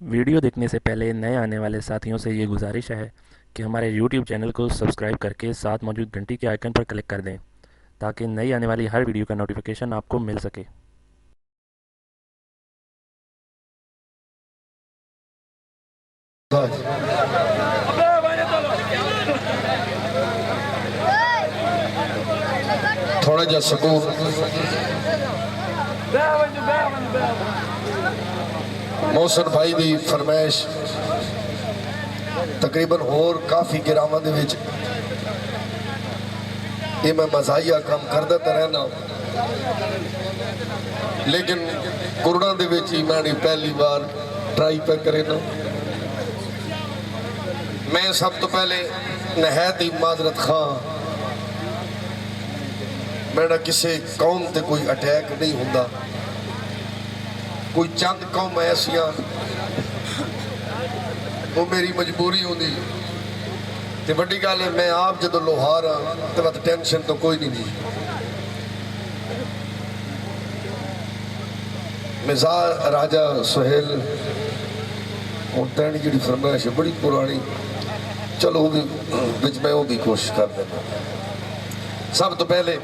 Video देखने से पहले नए आने वाले साथियों से ये गुजारिश है कि हमारे YouTube चैनल को सब्सक्राइब करके साथ मौजूद घंटी के आइकन पर क्लिक कर दें ताकि नई आने वाली हर वीडियो का नोटिफिकेशन आपको मिल सके। थोड़ा जा सकून मोहसिन भाई की फरमाइश तकरीबन होर काफ़ी गिरावां दे विच ये मैं मज़ाहिया काम करदा तो रहना, लेकिन कुरड़ा दे विच ही मैंने पहली बार ट्राई पे करे ना। मैं सब तो पहले नहायत ही माजरत खां, मेरा किसी कौम ते कोई अटैक नहीं होंदा। कोई चंद कौम ऐसियां वो मेरी मजबूरी होंदी ते वड्डी गल है, मैं आप जो लोहार हाँ तो मैं टेंशन तो कोई नहीं। मिजाज राजा सुहेल और तैनी जी फरमाइश है बड़ी पुरानी, चलो वो भी बिच मैं वो भी कोशिश कर देना। सब तो पहले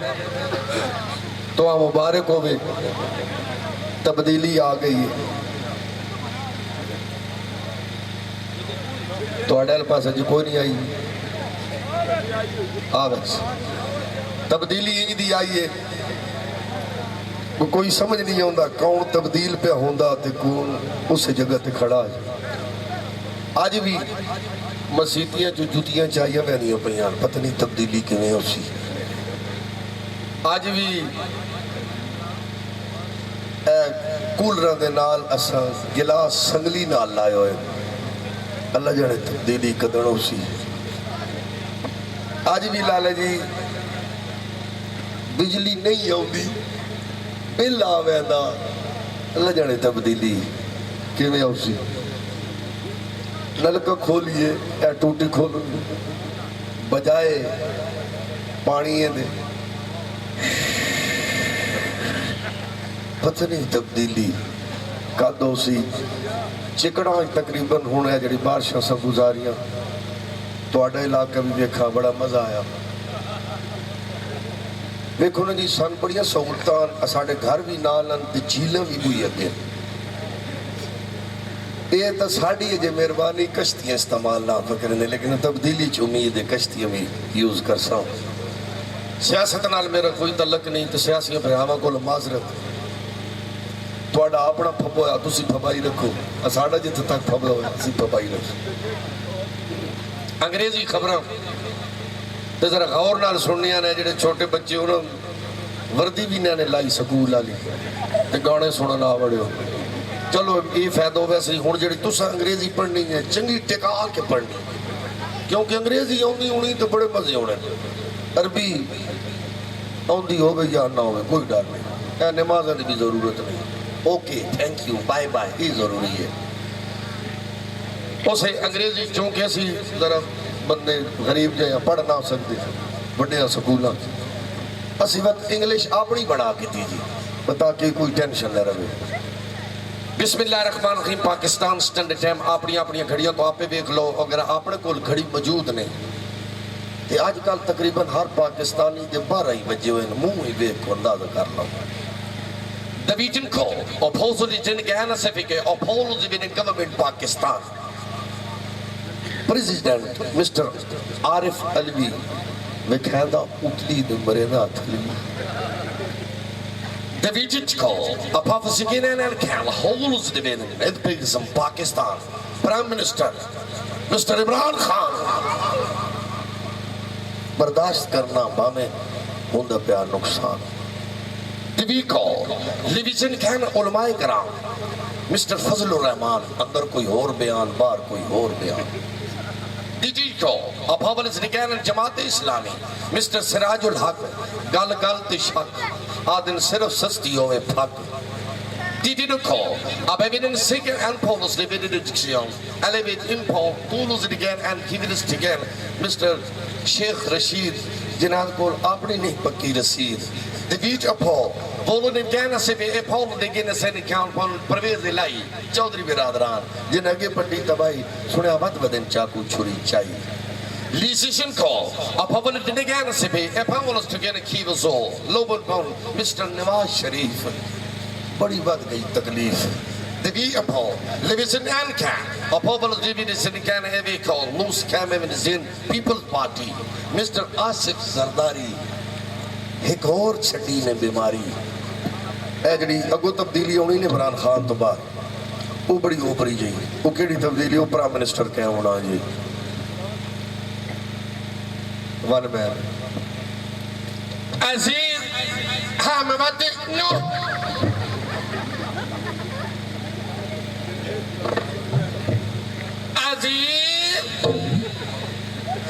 तो मुबारक हो गए, तब्दीली आ गई है तो पास अज कोई नहीं आई। तब्दीली इंज दी आई है कोई समझ नहीं आता कौन तब्दील पे होंदा ते कौन उस जगह ते खड़ा है। अज भी मसीतियां जो जुतियां चाहिए पैदियां पईयां, पता नहीं तब्दीली किवें उसी। अज भी कूलर के नाल असा गिलास संगली नाल लाए हुए, अल्लाह जाने तब्दीली कदन उसी। अज भी लाला जी बिजली नहीं आती, बिल आवेंदा, अल्लाह जाने तब्दीली किवें उसी। नलका खोलिए या टूटी खोलो बजाए पानी दे, पता नहीं तब्दीली कद उसी। चिकड़ा तकरीबन हूँ है जी बारिशा सब गुजारियां, थोड़ा इलाका भी देखा बड़ा मजा आया। देखो ना जी सन बड़िया सहूलत, साढ़े घर भी नाल झीलें भी कोई अगे। ये तो साड़ी अजे मेहरबानी कश्तियाँ इस्तेमाल ना करें, लेकिन तब्दीली च उम्मीद है कश्तियाँ भी यूज कर सा। सियासत नाल मेरा कोई तलक नहीं, तो सियासी भरावां को माजरत, थोड़ा अपना फब्बो है तुसी फबाई रखो, साढ़ा जिथे तक फब्बो है असी फबाई रखो। अंग्रेजी खबरां तो जरा गौर नाल सुननिया ने, जेडे छोटे बच्चे उन्होंने वर्दी भी इन्होंने लाई स्कूल वाली ते गाने सुनन आ बड़े हो। चलो ये फायदा हो वैसे हुण जेडी तुस अंग्रेजी पढ़नी है चंगी टिका के पढ़नी, क्योंकि अंग्रेजी आउंदी होनी तो बड़े मजे होने। अरबी आउंदी होवे या ना होवे कोई डर नहीं, नमाज़ की भी जरूरत नहीं। Okay thank you bye bye ये जरूरी है। उसे अंग्रेजी चूंकि असी जरा बंदे गरीब जो पढ़ ना सकते बड़े स्कूलों, असी वक्त इंग्लिश अपनी बना के दी जी ताकि कोई टेंशन न रहे। बिस्मिल्लाहिर्रहमानिर्रहीम। पाकिस्तान स्टैंडर्ड टाइम अपनी अपनी घड़ियों तो आपे देख लो, अगर अपने को घड़ी मौजूद ने तो अजकल तकरीबन हर पाकिस्तानी के 12 ही बजे हुए, मुंह ही देख को अंदाजा कर लो। The Vision Call opposing Ghana Civic opposed the government Pakistan. President Mr. Arif Alvi विखेंदा उतली they मरेना Thali. The Vision Call opposing Ghana and holds the in Pakistan. Prime Minister Mr. Imran Khan बर्दाश्त करना बामें होंदा प्या नुकसान। We call Division Khan उलमाए कराम mister Fazlur Rahman, अंदर कोई और बयान बाहर कोई और बयान। डिजिटो अफावल निकान जमात इस्लामी मिस्टर सिराजुल हक, गल गल ते शक आदिन सिर्फ सस्ती होवे फक। Didico अब evidence seeker and polls division elevate impol tools again and evidence again mister Sheikh Rashid जिन्हां को अपनी नहीं पक्की रसीद। The beach of Paul Volun imtihan se be epol de gene sen count pon Parvez इलाही चौधरी बिरादरान जिन अगे पट्टी तबाही सुने मत बदन चाकू छुरी चाहिए Lysian call a public dinner se be epol to get a key was all Loban pon Mr. Nawaz Sharif बड़ी बात गई तकलीफ The Apol, Levison Anka, a popular dividend in Ghana heavy call, Loose Kamazin People's Party, Mr. Asif Zardari, Hikor Chatin and Bimari. Agony, a good Abdili only Imran Khan to Bar. Ubri Obriji, Ukedi Tabdilio Prime Minister Kamunaji. One man. Aziz Hamamati, no.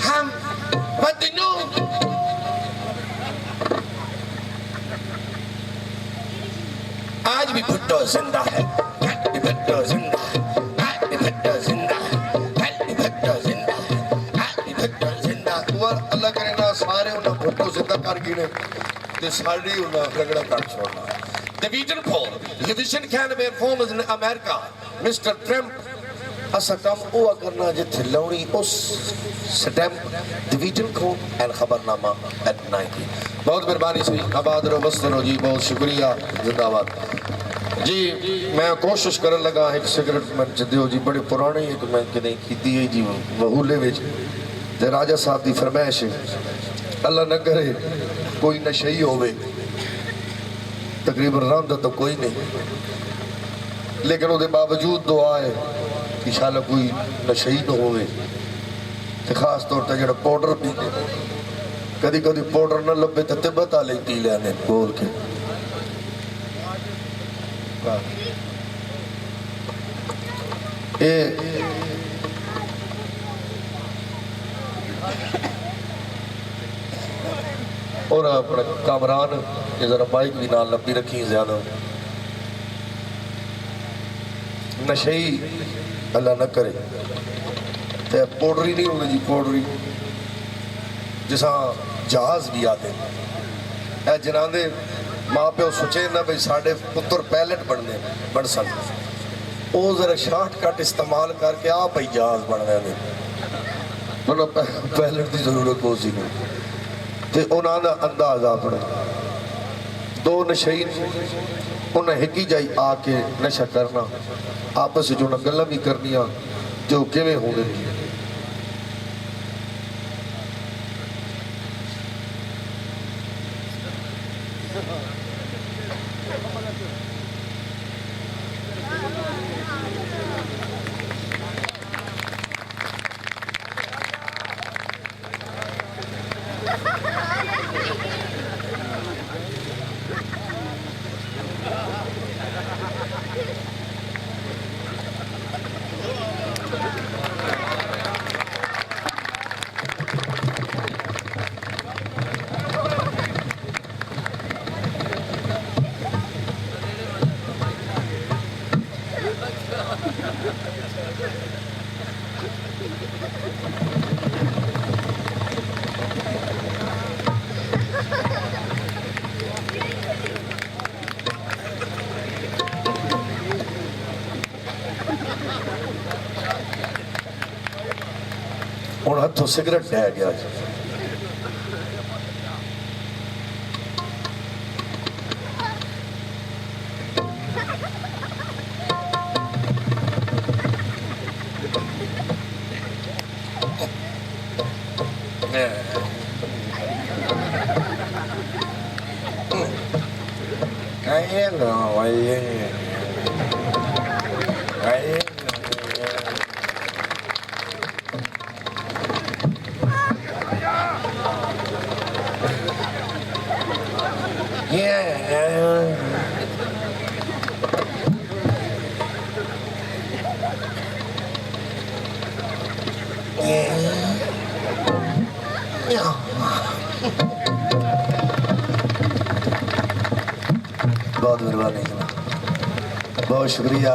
हम बदनू आज भी भुट्टो जिंदा है भुट्टो जिंदा है भुट्टो जिंदा है भुट्टो जिंदा है भुट्टो जिंदा और अल्लाह करे ना सारे उन्हें भुट्टो जिंदा कर गिने ते सारी उन्हें रगड़ा कर छोड़ना The Vision poll, Division candidate forms in America, Mr. Trump असा काम हुआ करना जिथे लौड़ी उस स्टैम्प डिवीजन को एंड खबरनामा एट 90 बहुत मेहरबानी सी आबाद रहो बस्त रहो जी बहुत शुक्रिया जिंदाबाद जी मैं कोशिश करन लगा एक सिगरेट में दियो जी बड़े पुराने एक मैं कदे कीती है जी वहूले विच ते राजा साहब दी फरमाइश अल्लाह न करे कोई नशई होवे तकरीबन रंद तो कोई नहीं लेकिन उसके बावजूद दुआ है इंशाल्लाह कोई नशई न होवे ते खास तौर पर जो पाउडर पीते कदी कदी पाउडर न लभे तो तिब्बत वाले पी लेने बोल के और अपने कामरान ये जरा बाइक भी नाल लंबी रखी ज्यादा नशई अल्लाह न करे ते पाउडरी नहीं होगी जी पाउडरी जिसा जहाज भी आते है जिन्हों के माँ प्यो सोचे ना भाई साढ़े पुत्र पैलट बनने बन सकते वो जरा शॉर्टकट इस्तेमाल करके आप ही जहाज बन रहे हैं मतलब पैलट की जरूरत हो सी नहीं तो उन्होंने अंदाज अपने दो नशई उन्हें एक ही जाई आके नशा करना आपस में उन्हें गल्लां भी करनिया जो किवें होने ਹੁਣ ਹੱਥੋਂ ਸਿਗਰਟ ਲੈ ਗਿਆ cái rồi cái बहुत मेहरबानी बहुत शुक्रिया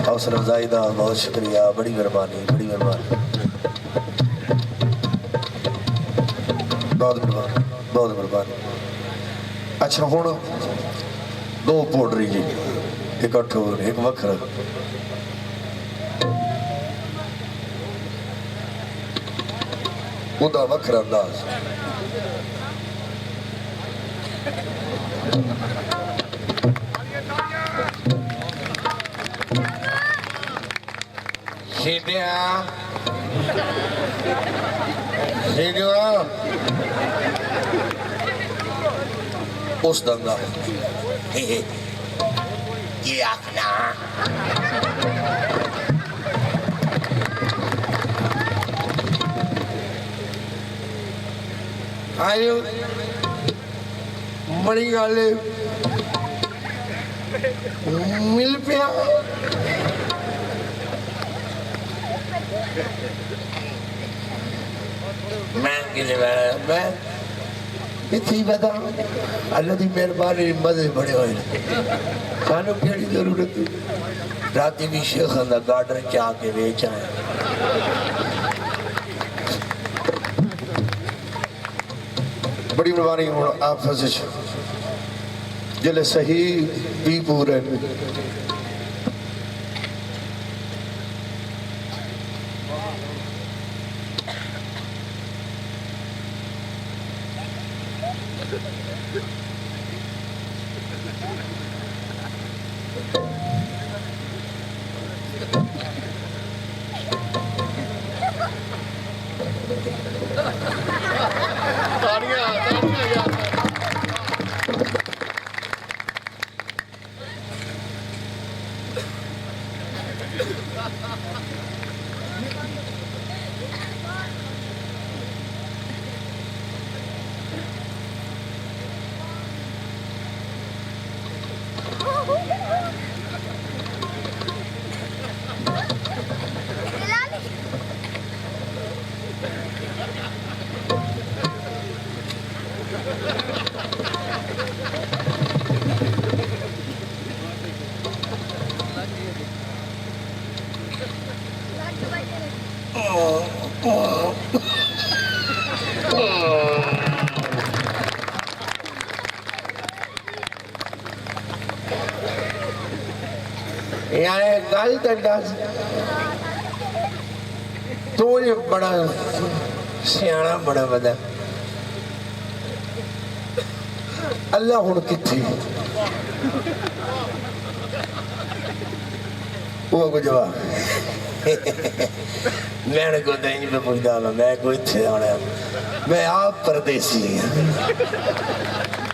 हौसला अफजाई का बहुत शुक्रिया बड़ी मेहरबानी बहुत मेहरबानी अच्छा हुण दो पोडरी जी एक कठोर एक वखरा उदा वखरा अंदाज सीढ़िया सीढ़िया उस दंगा ये आखना आयो बड़ी गल मिल पिया मैं इतनी बता अल्लाह की मेहरबानी मजे बड़े हुए सानू केड़ी जरूरत राती भी शेख का गार्डन चा के वेच आए बड़ी मेहरबानी हूँ आप जिले सही भी पूरे यार गल तो दस तू ये बड़ा सियाना बड़ा बड़ा अल्लाह हुण किथे वो को जवाब मैंने को नहीं पे पूछता मैं कोई इत्थे आना मैं आप परदेसी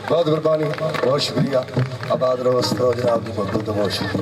बहुत कुर्बानी बहुत शुक्रिया आबाद रहो जनाब की बहुत बहुत शुक्रिया।